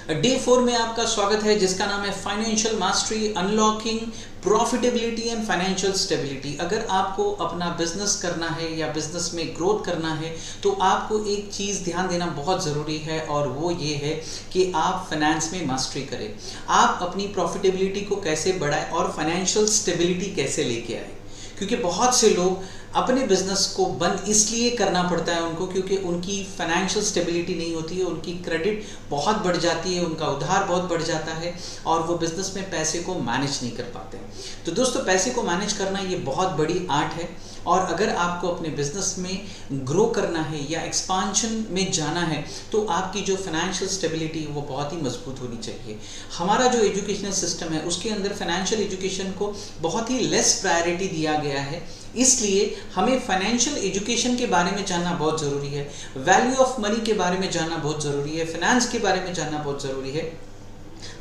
Day 4 में आपका स्वागत है जिसका नाम है financial mastery, unlocking profitability and financial stability. अगर आपको अपना बिजनेस करना है या बिजनेस में ग्रोथ करना है तो आपको एक चीज़ ध्यान देना बहुत ज़रूरी है और वो ये है कि आप फाइनेंस में मास्टरी करें। आप अपनी प्रॉफिटेबिलिटी को कैसे बढ़ाएं और फाइनेंशियल स्टेबिलिटी कैसे लेके आए, क्योंकि बहुत से लोग अपने बिजनेस को बंद इसलिए करना पड़ता है उनको क्योंकि उनकी फाइनेंशियल स्टेबिलिटी नहीं होती है, उनकी क्रेडिट बहुत बढ़ जाती है, उनका उधार बहुत बढ़ जाता है और वो बिजनेस में पैसे को मैनेज नहीं कर पाते हैं। तो दोस्तों, पैसे को मैनेज करना ये बहुत बड़ी आर्ट है और अगर आपको अपने बिजनेस में ग्रो करना है या एक्सपांशन में जाना है तो आपकी जो फाइनेंशियल स्टेबिलिटी है वो बहुत ही मजबूत होनी चाहिए। हमारा जो एजुकेशनल सिस्टम है उसके अंदर फाइनेंशियल एजुकेशन को बहुत ही लेस प्रायोरिटी दिया गया है, इसलिए हमें फाइनेंशियल एजुकेशन के बारे में जानना बहुत ज़रूरी है, वैल्यू ऑफ मनी के बारे में जानना बहुत ज़रूरी है, फाइनेंस के बारे में जानना बहुत ज़रूरी है।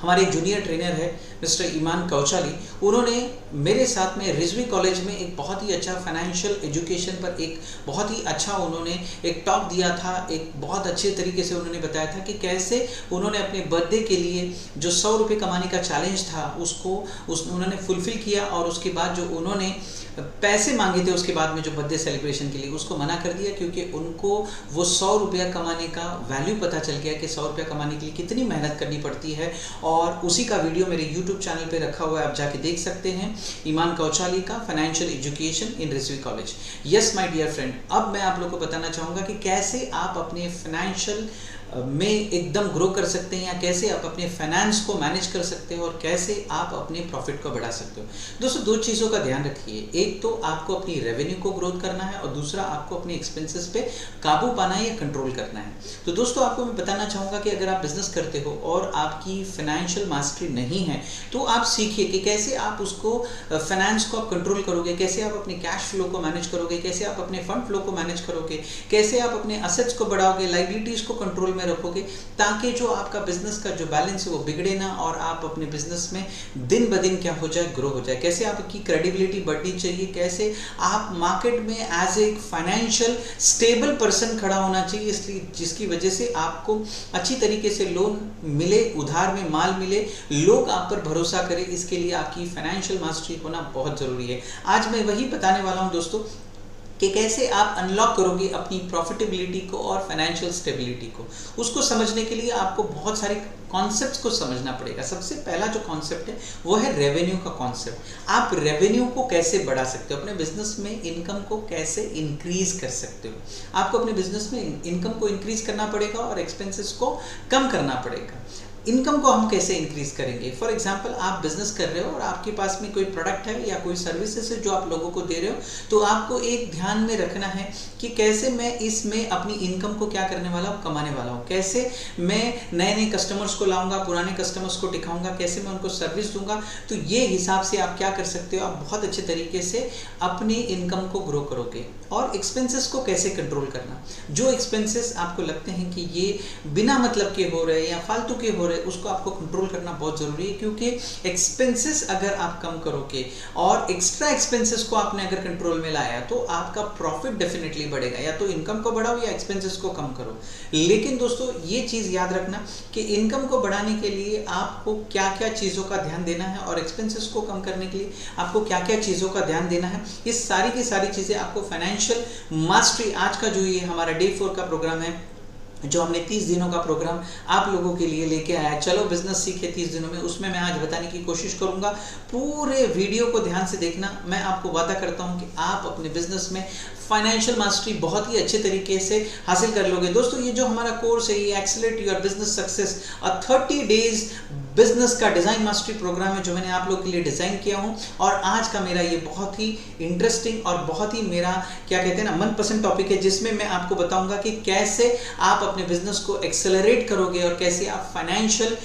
हमारे एक जूनियर ट्रेनर है मिस्टर ईमान कौचाली, उन्होंने मेरे साथ में रिजवी कॉलेज में एक बहुत ही अच्छा फाइनेंशियल एजुकेशन पर एक बहुत ही अच्छा उन्होंने एक टॉक दिया था। एक बहुत अच्छे तरीके से उन्होंने बताया था कि कैसे उन्होंने अपने बर्थडे के लिए जो 100 रुपये कमाने का चैलेंज था उसको उन्होंने फुलफिल किया और उसके बाद जो उन्होंने पैसे मांगे थे उसके बाद में जो बर्थडे सेलिब्रेशन के लिए उसको मना कर दिया, क्योंकि उनको वो 100 रुपया कमाने का वैल्यू पता चल गया कि 100 रुपया कमाने के लिए कितनी मेहनत करनी पड़ती है। और उसी का वीडियो मेरे यूट्यूब चैनल पे रखा हुआ है, आप जाके देख सकते हैं, ईमान कौचाली का financial education in Rizvi college. Yes my dear friend, अब मैं आप लोग को बताना चाहूँगा कि कैसे आप अपने फाइनेंशियल में एकदम ग्रो कर सकते हैं या कैसे आप अपने फाइनेंस को मैनेज कर सकते हो और कैसे आप अपने प्रॉफिट को बढ़ा सकते हो। दोस्तों, दो चीज़ों का ध्यान रखिए, एक तो आपको अपनी रेवेन्यू को ग्रोथ करना है और दूसरा आपको अपने एक्सपेंसेस पे काबू पाना है या कंट्रोल करना है। तो दोस्तों, आपको मैं बताना चाहूँगा कि अगर आप बिजनेस करते हो और आपकी फाइनेंशियल मास्टरी नहीं है तो आप सीखिए कि कैसे आप उसको फाइनेंस को आप कंट्रोल करोगे, कैसे आप अपने कैश फ्लो को मैनेज करोगे, कैसे आप अपने फंड फ्लो को मैनेज करोगे, कैसे आप अपने असेट्स को बढ़ाओगे, लाइबिलिटीज़ को कंट्रोल में रखोगे, ताकि जो आपका बिजनेस का जो बैलेंस है वो बिगड़े ना और आप अपने बिजनेस में दिन ब दिन क्या हो जाए, ग्रो हो जाए। कैसे आपकी क्रेडिबिलिटी बढ़नी चाहिए, कैसे आप मार्केट में as a financial stable person खड़ा होना चाहिए, इसलिए जिसकी वजह से आपको अच्छी तरीके से लोन मिले, उधार में माल मिले, लोग आप पर भरोसा करें, इसके लिए आपकी फाइनेंशियल मास्टरी होना बहुत जरूरी है। आज मैं वही बताने वाला हूं दोस्तों कि कैसे आप अनलॉक करोगे अपनी प्रॉफिटेबिलिटी को और फाइनेंशियल स्टेबिलिटी को। उसको समझने के लिए आपको बहुत सारे कॉन्सेप्ट्स को समझना पड़ेगा। सबसे पहला जो कॉन्सेप्ट है वो है रेवेन्यू का कॉन्सेप्ट। आप रेवेन्यू को कैसे बढ़ा सकते हो, अपने बिजनेस में इनकम को कैसे इंक्रीज कर सकते हो। आपको अपने बिजनेस में इनकम को इंक्रीज करना पड़ेगा और एक्सपेंसेस को कम करना पड़ेगा। इनकम को हम कैसे इंक्रीज करेंगे? फॉर एग्जांपल, आप बिजनेस कर रहे हो और आपके पास में कोई प्रोडक्ट है या कोई सर्विसेज है जो आप लोगों को दे रहे हो, तो आपको एक ध्यान में रखना है कि कैसे मैं इसमें अपनी इनकम को क्या करने वाला हूँ, कमाने वाला हूँ। कैसे मैं नए नए कस्टमर्स को लाऊंगा, पुराने कस्टमर्स को टिकाऊंगा, कैसे मैं उनको सर्विस दूंगा। तो ये हिसाब से आप क्या कर सकते हो, आप बहुत अच्छे तरीके से अपनी इनकम को ग्रो करोगे। और एक्सपेंसेस को कैसे कंट्रोल करना, जो एक्सपेंसेस आपको लगते हैं कि ये बिना मतलब के हो रहे हैं या फालतू के हो रहे, उसको आपको कंट्रोल करना बहुत जरूरी है, क्योंकि एक्सपेंसेस अगर आप कम करोगे और एक्स्ट्रा एक्सपेंसेस को आपने अगर कंट्रोल में लाया तो आपका प्रॉफिट डेफिनेटली बढ़ेगा। या तो इनकम को बढ़ाओ या एक्सपेंसेस को कम करो। लेकिन दोस्तों, ये चीज याद रखना कि इनकम को बढ़ाने के लिए आपको क्या क्या चीजों का ध्यान देना है और एक्सपेंसेस को कम करने के लिए आपको क्या क्या चीजों का ध्यान देना है। ये सारी की सारी चीजें आपको फाइनेंशियल मास्टरी, आज का जो ये हमारा डे 4 का प्रोग्राम है, जो हमने 30 दिनों का प्रोग्राम आप लोगों के लिए लेके आया है, चलो बिजनेस सीखे 30 दिनों में, उसमें मैं आज बताने की कोशिश करूंगा। पूरे वीडियो को ध्यान से देखना। मैं आपको वादा करता हूं कि आप अपने बिजनेस में फाइनेंशियल मास्टरी बहुत ही अच्छे तरीके से हासिल कर लोगे। दोस्तों, ये जो हमारा कोर्स है, ये accelerate your business success, 30 days business का डिज़ाइन मास्टरी प्रोग्राम है जो मैंने आप लोगों के लिए डिज़ाइन किया हूं। और आज का मेरा ये बहुत ही इंटरेस्टिंग और बहुत ही मेरा क्या कहते हैं ना मनपसंद टॉपिक है, जिसमें मैं आपको बताऊंगा कि कैसे आप अपने बिजनेस को एक्सेलरेट करोगे और कैसे आप फाइनेंशियल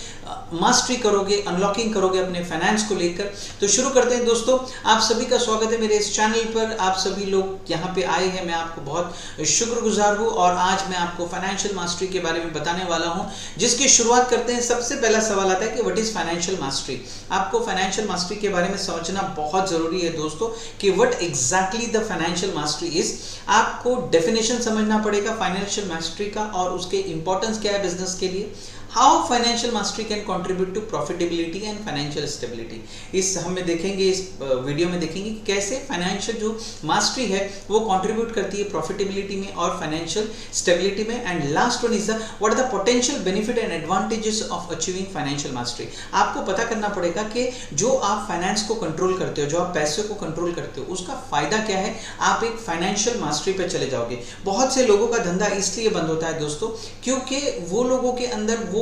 मास्टरी करोगे, अनलॉकिंग करोगे अपने फाइनेंस को लेकर। तो शुरू करते हैं दोस्तों। आप सभी का स्वागत है मेरे इस चैनल पर। आप सभी लोग यहाँ पे आए हैं, मैं आपको बहुत शुक्रगुजार हूँ। और आज मैं आपको फाइनेंशियल मास्टरी के बारे में बताने वाला हूँ, जिसकी शुरुआत करते हैं। सबसे पहला सवाल आता है कि व्हाट इज फाइनेंशियल मास्टरी। आपको फाइनेंशियल मास्टरी के बारे में समझना बहुत जरूरी है दोस्तों कि what exactly the financial mastery is. आपको डेफिनेशन समझना पड़ेगा फाइनेंशियल मास्टरी का और उसके इंपॉर्टेंस क्या है बिजनेस के लिए। How financial mastery can contribute to profitability and financial stability. इस हमें देखेंगे, इस वीडियो में देखेंगे कि कैसे फाइनेंशियल जो मास्टरी है वो कंट्रीब्यूट करती है प्रॉफिटेबिलिटी में और फाइनेंशियल स्टेबिलिटी में। And last one is the what are the potential benefit and advantages of achieving financial mastery. आपको पता करना पड़ेगा कि जो आप फाइनेंस को कंट्रोल करते हो, जो आप पैसे को कंट्रोल करते हो, उसका फायदा क्या है। आप एक फाइनेंशियल मास्टरी पे चले जाओगे। बहुत से लोगों का धंधा इसलिए बंद होता है दोस्तों, क्योंकि वो लोगों के अंदर वो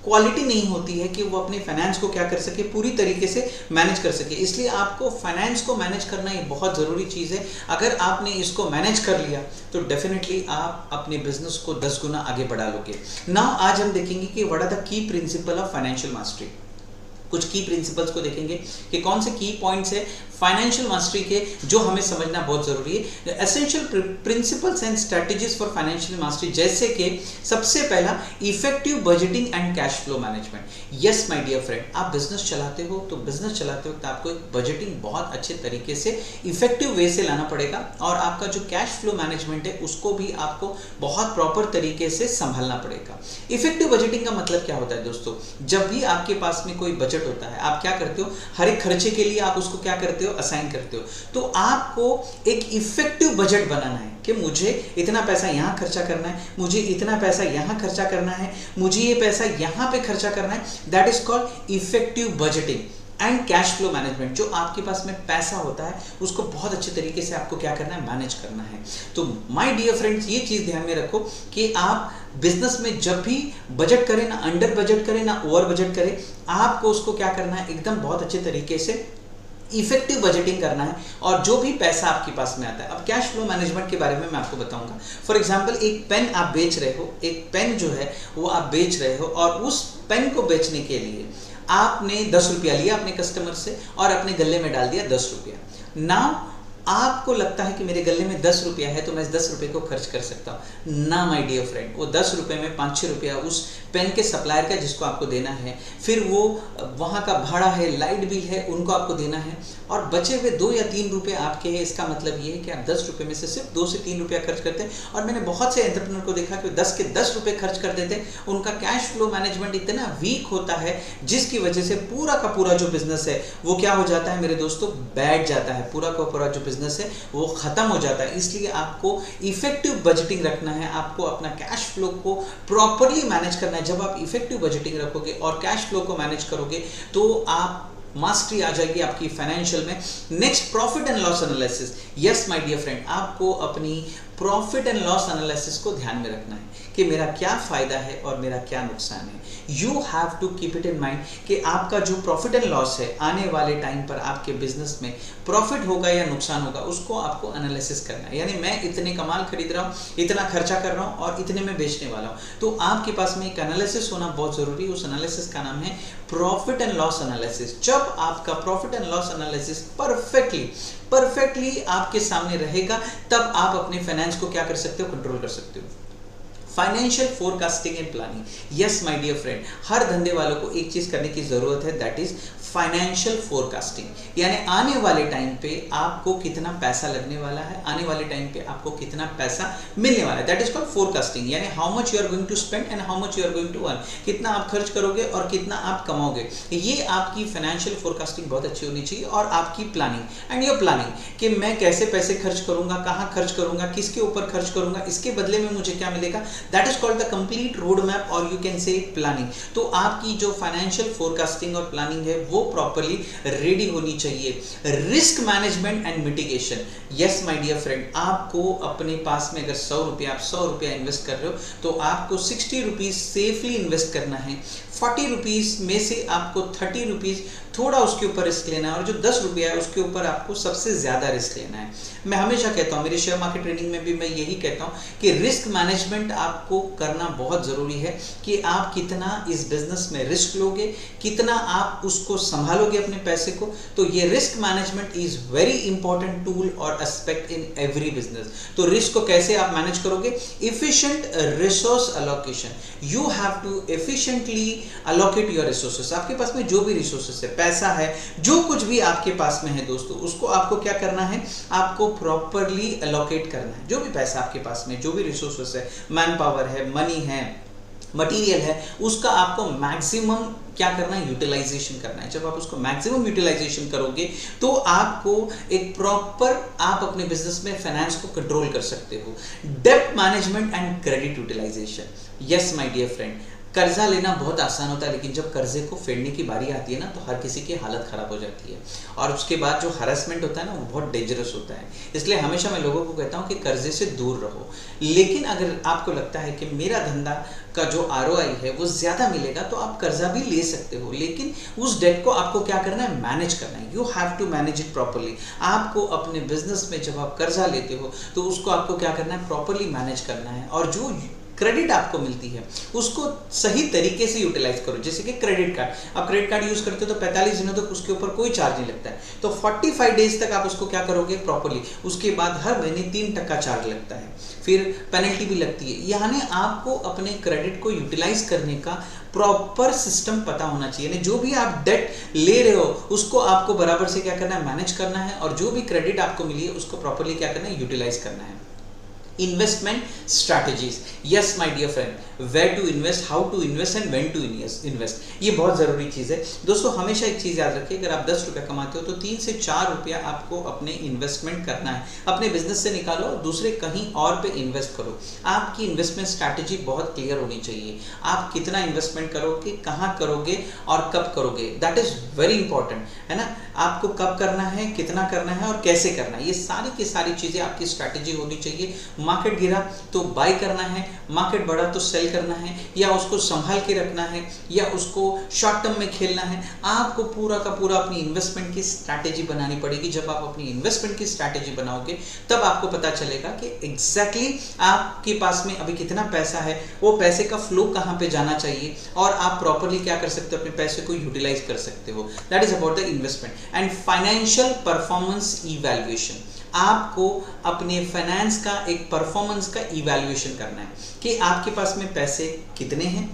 क्वालिटी नहीं होती है कि वो अपने फाइनेंस को क्या कर सके, पूरी तरीके से मैनेज कर सके। इसलिए आपको फाइनेंस को मैनेज करना ये बहुत ज़रूरी चीज़ है। अगर आपने इसको मैनेज कर लिया तो डेफिनेटली आप अपने बिजनेस को 10 गुना आगे बढ़ा लोगे। नाउ आज हम देखेंगे कि what are the key principle of financial mastery. कुछ की प्रिंसिपल्स को देखेंगे कि कौन से की पॉइंट्स है फाइनेंशियल मास्टरी के जो हमें समझना बहुत जरूरी है। Essential principles and strategies for financial mastery, जैसे कि सबसे पहला effective budgeting and cash flow management. Yes my dear friend, आप बिजनेस चलाते हो तो बिजनेस चलाते वक्त आपको एक बजटिंग बहुत अच्छे तरीके से इफेक्टिव वे से लाना पड़ेगा और आपका जो कैश फ्लो मैनेजमेंट है उसको भी आपको बहुत प्रॉपर तरीके से संभालना पड़ेगा। इफेक्टिव बजटिंग का मतलब क्या होता है दोस्तों, जब भी आपके पास में कोई बजट होता है आप क्या करते हो, हर एक खर्चे के लिए आप उसको क्या करते हो, असाइन करते हो। तो आपको एक इफेक्टिव बजट बनाना है कि मुझे इतना पैसा यहां खर्चा करना है, मुझे इतना पैसा यहां खर्चा करना है, मुझे ये पैसा यहां पे खर्चा करना है। That is called effective budgeting and cash flow management. जो आपके पास में पैसा होता है उसको बहुत अच्छे तरीके से आपको क्या करना है, मैनेज करना है। तो माय डियर फ्रेंड्स, ये चीज ध्यान में रखो कि आप बिजनेस में जब भी बजट करें, ना अंडर बजट करें ना ओवर बजट करें, आपको उसको क्या करना है, एकदम बहुत अच्छे तरीके से इफेक्टिव बजटिंग करना है। और जो भी पैसा आपके पास में आता है, अब कैश फ्लो मैनेजमेंट के बारे में मैं आपको बताऊंगा। फॉर एग्जांपल, एक पेन आप बेच रहे हो, एक पेन जो है वो आप बेच रहे हो और उस पेन को बेचने के लिए आपने 10 रुपया लिया अपने कस्टमर से और अपने गले में डाल दिया 10 रुपया। नाउ आपको लगता है कि मेरे गले में 10 रुपया है तो मैं इस 10 रुपये को खर्च कर सकता हूँ ना माय डियर फ्रेंड। वो 10 रुपये में 5-6 रुपया उस पेन के सप्लायर का जिसको आपको देना है, फिर वो वहाँ का भाड़ा है, लाइट बिल है, उनको आपको देना है, और बचे हुए 2 या 3 रुपये आपके हैं। इसका मतलब ये है कि आप 10 रुपये में से सिर्फ 2 से 3 रुपया खर्च करते हैं। और मैंने बहुत से एंटरप्रेन्योर को देखा कि 10 के 10 रुपये खर्च कर देते हैं। उनका कैश फ्लो मैनेजमेंट इतना वीक होता है जिसकी वजह से पूरा का पूरा जो बिजनेस है वो क्या हो जाता है मेरे दोस्तों, बैठ जाता है। पूरा का पूरा जो बिजनेस है वो खत्म हो जाता है। इसलिए आपको इफेक्टिव बजटिंग रखना है, आपको अपना कैश फ्लो को प्रॉपरली मैनेज करना है। जब आप इफेक्टिव बजटिंग रखोगे और कैश फ्लो को मैनेज करोगे तो आप मास्टरी आ जाएगी आपकी फाइनेंशियल में। Next, profit and loss analysis. Yes my dear friend, आपको अपनी प्रॉफिट एंड लॉस एनालिसिस को ध्यान में रखना है कि मेरा क्या फायदा है और मेरा क्या नुकसान है। You have to keep it in mind कि आपका जो प्रॉफिट एंड लॉस है, आने वाले टाइम पर आपके बिजनेस में प्रॉफिट होगा या नुकसान होगा, उसको आपको एनालिसिस करना है। यानी मैं इतने का माल खरीद रहा हूँ, इतना खर्चा कर रहा हूँ और इतने में बेचने वाला हूँ, तो आपके पास में एक एनालिसिस होना बहुत जरूरी है। उस एनालिसिस का नाम है प्रॉफिट एंड लॉस एनालिसिस। जब आपका profit and loss analysis perfectly आपके सामने रहेगा तब आप अपने फाइनेंस को क्या कर सकते हो, कंट्रोल कर सकते हो। Financial forecasting and planning. Yes my dear friend, हर धंधे वालों को एक चीज करने की जरूरत है, दैट इज फाइनेंशियल फोरकास्टिंग। यानी आने वाले टाइम पे आपको कितना पैसा लगने वाला है, आने वाले टाइम पे आपको कितना पैसा मिलने वाला है, दैट इज कॉल्ड फोरकास्टिंग। यानी how much you are going to spend and how much you are going to earn, कितना आप खर्च करोगे और कितना आप कमाओगे। ये आपकी फाइनेंशियल फोरकास्टिंग बहुत अच्छी होनी चाहिए। और आपकी प्लानिंग एंड योर प्लानिंग कि मैं कैसे पैसे खर्च करूंगा, कहाँ खर्च करूंगा, किसके ऊपर खर्च करूंगा, इसके बदले में मुझे क्या मिलेगा, that is called the complete road map और यू कैन से प्लानिंग। तो आपकी जो फाइनेंशियल फोरकास्टिंग और प्लानिंग है वो प्रॉपरली रेडी होनी चाहिए। Risk management and mitigation. Yes my dear friend, आपको अपने पास में अगर 100 रुपया, आप 100 रुपया इन्वेस्ट कर रहे हो तो आपको 60 रुपीज सेफली इन्वेस्ट करना है। 40 रुपीज में से आपको 30 रुपीज थोड़ा उसके ऊपर रिस्क लेना है और जो 10 रुपया है उसके ऊपर आपको सबसे ज्यादा रिस्क लेना है। मैं हमेशा कहता हूं, मेरे शेयर मार्केट ट्रेनिंग में भी मैं यही कहता हूं कि रिस्क मैनेजमेंट आपको करना बहुत जरूरी है कि आप कितना इस बिजनेस में रिस्क लोगे, कितना आप उसको संभालोगे अपने पैसे को। तो ये risk management is very important tool और एस्पेक्ट इन एवरी बिजनेस। तो रिस्क को कैसे आप मैनेज करोगे, efficient resource allocation. You have to efficiently allocate your resources. आपके पास में जो भी रिसोर्सेस है, पैसा है, जो कुछ भी आपके पास में है दोस्तों, उसको आपको क्या करना है, आपको प्रॉपरली अलोकेट करना है। जो भी पैसा आपके पास में, जो भी रिसोर्सेस है, मैन पावर है, मनी है, मटेरियल है उसका आपको मैक्सिमम क्या करना है, यूटिलाइजेशन करना है। जब आप उसको मैक्सिमम यूटिलाइजेशन करोगे तो आपको एक प्रॉपर आप अपने बिजनेस में फाइनेंस को कंट्रोल कर सकते हो। डेब्ट management and credit utilization. Yes my dear friend, कर्जा लेना बहुत आसान होता है, लेकिन जब कर्जे को फेडने की बारी आती है ना तो हर किसी की हालत खराब हो जाती है, और उसके बाद जो हरासमेंट होता है ना वो बहुत डेंजरस होता है। इसलिए हमेशा मैं लोगों को कहता हूँ कि कर्जे से दूर रहो। लेकिन अगर आपको लगता है कि मेरा धंधा का जो ROI है वो ज़्यादा मिलेगा तो आप कर्जा भी ले सकते हो, लेकिन उस डेट को आपको क्या करना है, मैनेज करना है। You have to manage it properly. आपको अपने बिजनेस में जब आप कर्जा लेते हो तो उसको आपको क्या करना है, प्रॉपरली मैनेज करना है, और जो क्रेडिट आपको मिलती है उसको सही तरीके से यूटिलाइज करो। जैसे कि क्रेडिट कार्ड, आप क्रेडिट कार्ड यूज करते हो तो 45 दिनों तक उसके ऊपर कोई चार्ज नहीं लगता है, तो 45 डेज तक आप उसको क्या करोगे, प्रॉपरली। उसके बाद हर महीने 3% चार्ज लगता है, फिर पेनल्टी भी लगती है। यानी आपको अपने क्रेडिट को यूटिलाइज करने का प्रॉपर सिस्टम पता होना चाहिए। यानी जो भी आप डेट ले रहे हो उसको आपको बराबर से क्या करना है, मैनेज करना है, और जो भी क्रेडिट आपको मिली है उसको प्रॉपरली क्या करना है, यूटिलाइज करना है। Investment strategies. Yes my dear friend, where to invest, how to invest and when to invest, ये बहुत ज़रूरी चीज़ है दोस्तों। हमेशा एक चीज़ याद रखिए, अगर आप 10 रुपये कमाते हो तो 3 से 4 रुपया आपको अपने इन्वेस्टमेंट करना है। अपने बिजनेस से निकालो, दूसरे कहीं और पे इन्वेस्ट करो। आपकी इन्वेस्टमेंट स्ट्रैटेजी बहुत क्लियर होनी चाहिए। आप कितना इन्वेस्टमेंट करोगे, कहाँ करोगे और कब करोगे, दैट इज़ वेरी इंपॉर्टेंट, है ना। आपको कब करना है, कितना करना है और कैसे करना है, ये सारी की सारी चीज़ें आपकी स्ट्रैटेजी होनी चाहिए। मार्केट गिरा तो बाय करना है, मार्केट बढ़ा तो सेल करना है, या उसको संभाल के रखना है, या उसको शॉर्ट टर्म में खेलना है। आपको पूरा का पूरा अपनी इन्वेस्टमेंट की स्ट्रैटेजी बनानी पड़ेगी। जब आप अपनी इन्वेस्टमेंट की स्ट्रैटेजी बनाओगे तब आपको पता चलेगा कि एग्जैक्टली आपके पास में अभी कितना पैसा है, वो पैसे का फ्लो कहाँ पे जाना चाहिए, और आप प्रॉपरली क्या कर सकते हो, अपने पैसे को यूटिलाइज कर सकते हो। That is about the investment and financial performance evaluation. आपको अपने फाइनेंस का एक परफॉर्मेंस का इवैल्यूएशन करना है कि आपके पास में पैसे कितने हैं,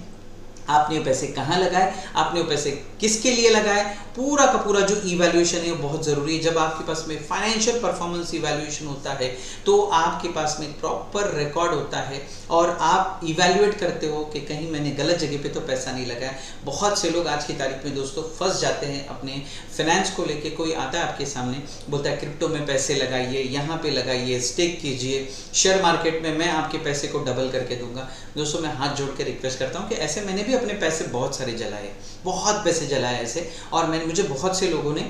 आपने वो पैसे कहाँ लगाए, आपने वो पैसे किसके लिए लगाए, पूरा का पूरा जो इवैल्यूएशन है वो बहुत ज़रूरी है। जब आपके पास में फाइनेंशियल परफॉर्मेंस इवैल्यूएशन होता है तो आपके पास में प्रॉपर रिकॉर्ड होता है, और आप इवैल्यूएट करते हो कि कहीं मैंने गलत जगह पे तो पैसा नहीं लगाया। बहुत से लोग आज की तारीख में दोस्तों फंस जाते हैं अपने फाइनेंस को लेके। कोई आता है आपके सामने, बोलता है क्रिप्टो में पैसे लगाइए, यहाँ पे लगाइए, स्टेक कीजिए, शेयर मार्केट में मैं आपके पैसे को डबल करके दूंगा। दोस्तों मैं हाथ जोड़ के रिक्वेस्ट करता हूँ कि ऐसे मैंने भी अपने पैसे बहुत सारे जलाए, बहुत पैसे जलाए ऐसे, और मुझे बहुत से लोगों ने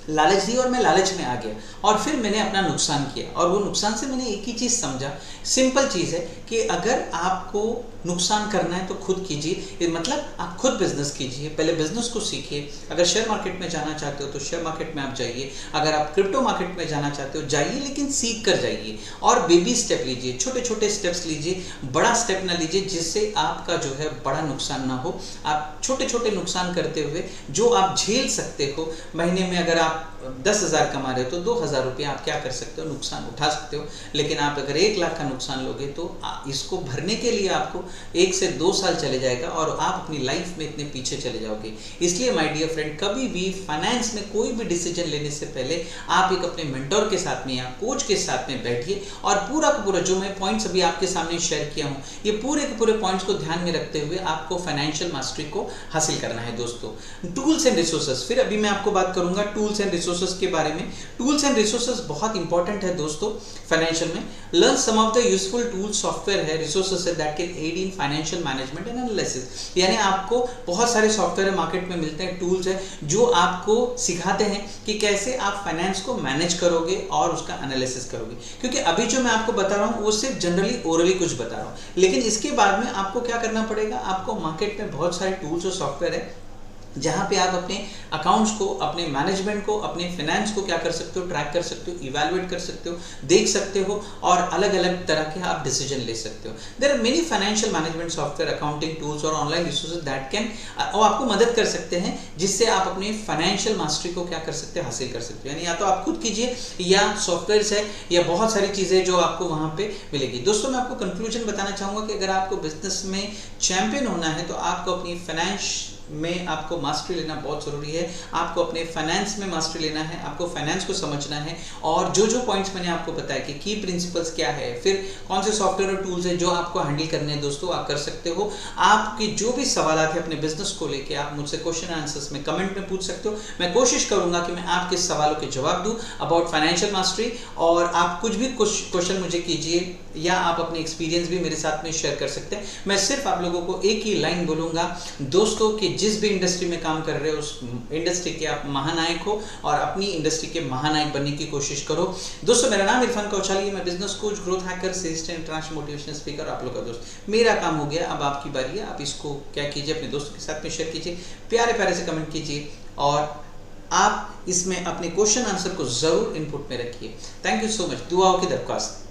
लालच दी और मैं लालच में आ गया, और फिर मैंने अपना नुकसान किया। और वो नुकसान से मैंने एक ही चीज़ समझा, सिंपल चीज़ है कि अगर आपको नुकसान करना है तो खुद कीजिए, मतलब आप खुद बिजनेस कीजिए, पहले बिजनेस को सीखिए। अगर शेयर मार्केट में जाना चाहते हो तो शेयर मार्केट में आप जाइए, अगर आप क्रिप्टो मार्केट में जाना चाहते हो जाइए, लेकिन सीख कर जाइए, और बेबी स्टेप लीजिए, छोटे छोटे स्टेप्स लीजिए, बड़ा स्टेप ना लीजिए जिससे आपका जो है बड़ा नुकसान ना हो। आप छोटे छोटे नुकसान करते हुए जो आप झेल सकते हो, महीने में अगर आप 10,000 कमा रहे हो तो 2,000 रुपये आप क्या कर सकते हो, नुकसान उठा सकते हो। लेकिन आप अगर 1 लाख का नुकसान लोगे तो इसको भरने के लिए आपको 1 से 2 साल चले जाएगा, और आप अपनी लाइफ में इतने पीछे चले जाओगे। इसलिए माय डियर फ्रेंड, कभी भी फाइनेंस में कोई भी डिसीजन लेने से पहले आप एक अपने मेंटर के साथ में या कोच के साथ में बैठिए, और पूरा का पूरा जो मैं पॉइंट्स अभी आपके सामने शेयर किया हूँ, ये पूरे के पूरे पॉइंट्स को ध्यान में रखते हुए आपको फाइनेंशियल मास्टरी को हासिल करना है दोस्तों। टूल्स एंड रिसोर्सेज, फिर अभी मैं आपको बात करूंगा टूल्स एंड रिसोर्सेज के बारे में। टूल्स एंड रिसोर्सेज बहुत इंपॉर्टेंट है दोस्तों फाइनेंशियल में। Learn some of the useful tools, software है, रिसोर्सेज है that can aid in financial management and analysis. यानी आपको बहुत सारे सॉफ्टवेयर मार्केट में मिलते हैं, टूल्स है जो आपको सिखाते हैं कि कैसे आप फाइनेंस को मैनेज करोगे और उसका एनालिसिस करोगे। क्योंकि अभी जो मैं आपको बता रहा हूँ वो सिर्फ जनरली ओरली कुछ बता रहा हूँ, लेकिन इसके बाद में आपको क्या करना पड़ेगा, आपको मार्केट में बहुत सारे टूल्स और सॉफ्टवेयर है जहाँ पे आप अपने अकाउंट्स को, अपने मैनेजमेंट को, अपने फाइनेंस को क्या कर सकते हो, ट्रैक कर सकते हो, इवैल्यूएट कर सकते हो, देख सकते हो, और अलग अलग तरह के आप डिसीजन ले सकते हो। There are many financial management software, accounting tools और ऑनलाइन रिसोर्सेज दैट कैन, और आपको मदद कर सकते हैं जिससे आप अपने फाइनेंशियल मास्टरी को क्या कर सकते हो, हासिल कर सकते हो। यानी या तो आप खुद कीजिए, या सॉफ्टवेयर है, या बहुत सारी चीज़ें जो आपको वहाँ पे मिलेगी। दोस्तों मैं आपको कंक्लूजन बताना चाहूँगा कि अगर आपको बिजनेस में चैंपियन होना है तो आपको अपनी फाइनेंस में आपको मास्टरी लेना बहुत ज़रूरी है। आपको अपने फाइनेंस में मास्टरी लेना है, आपको फाइनेंस को समझना है, और जो पॉइंट्स मैंने आपको बताया कि की प्रिंसिपल्स क्या है, फिर कौन से सॉफ्टवेयर और टूल्स है जो आपको हैंडल करने हैं दोस्तों, आप कर सकते हो। आपके जो भी सवाल है अपने बिजनेस को लेके आप मुझसे क्वेश्चन आंसर्स में कमेंट में पूछ सकते हो। मैं कोशिश करूंगा कि मैं आपके सवालों के जवाब दूं अबाउट फाइनेंशियल मास्टरी, और आप कुछ भी क्वेश्चन मुझे कीजिए या आप अपने एक्सपीरियंस भी मेरे साथ में शेयर कर सकते हैं। मैं सिर्फ आप लोगों को एक ही लाइन बोलूंगा दोस्तों कि जिस भी इंडस्ट्री में काम कर रहे हो उस इंडस्ट्री के आप महानायक हो और अपनी इंडस्ट्री के महानायक बनने की कोशिश करो। दोस्तों मेरा नाम इरफान कौशाली है, मैं business coach, growth hacker, sales international motivational speaker, आप लोग का दोस्त। मेरा काम हो गया, अब आपकी बारी है। आप इसको क्या कीजिए, अपने दोस्तों के साथ में शेयर कीजिए, प्यारे प्यारे से कमेंट कीजिए, और आप इसमें अपने क्वेश्चन आंसर को जरूर इनपुट में रखिए। Thank you so much. दुआओं की दरख्वास्त।